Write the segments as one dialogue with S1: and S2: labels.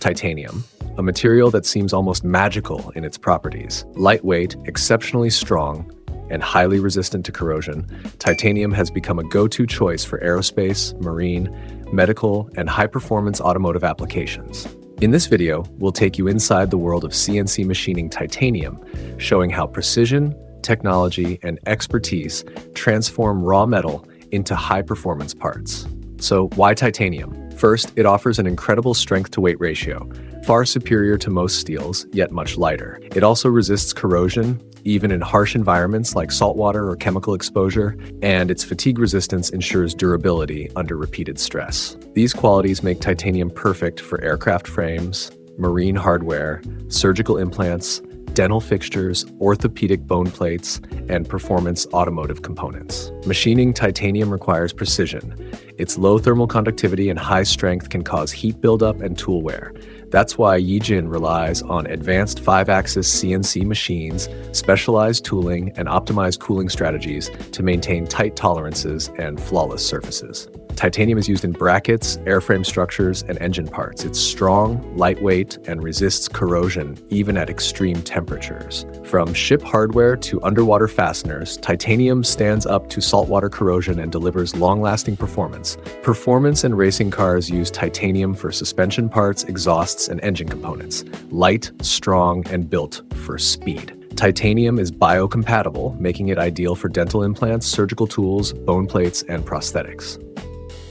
S1: titanium, a material that seems almost magical in its properties. Lightweight, exceptionally strong, and highly resistant to corrosion, titanium has become a go-to choice for aerospace, marine, medical, and high-performance automotive applications. In this video, we'll take you inside the world of CNC machining titanium, showing how precision, technology, and expertise transform raw metal into high-performance parts. So why titanium? First, it offers an incredible strength-to-weight ratio, far superior to most steels, yet much lighter. It also resists corrosion, even in harsh environments like saltwater or chemical exposure, and its fatigue resistance ensures durability under repeated stress. These qualities make titanium perfect for aircraft frames, marine hardware, surgical implants, dental fixtures, orthopedic bone plates, and performance automotive components. Machining titanium requires precision. Its low thermal conductivity and high strength can cause heat buildup and tool wear. That's why Yijin relies on advanced 5-axis CNC machines, specialized tooling, and optimized cooling strategies to maintain tight tolerances and flawless surfaces. Titanium is used in brackets, airframe structures, and engine parts. It's strong, lightweight, and resists corrosion even at extreme temperatures. From ship hardware to underwater fasteners, titanium stands up to saltwater corrosion and delivers long-lasting performance. Performance and racing cars use titanium for suspension parts, exhausts, and engine components. Light, strong, and built for speed. Titanium is biocompatible, making it ideal for dental implants, surgical tools, bone plates, and prosthetics.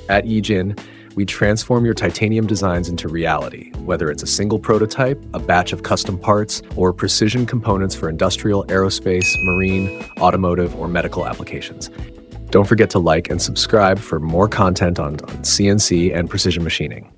S1: At Yijin, we transform your titanium designs into reality, whether it's a single prototype, a batch of custom parts, or precision components for industrial, aerospace, marine, automotive, or medical applications. Don't forget to like and subscribe for more content on CNC and precision machining.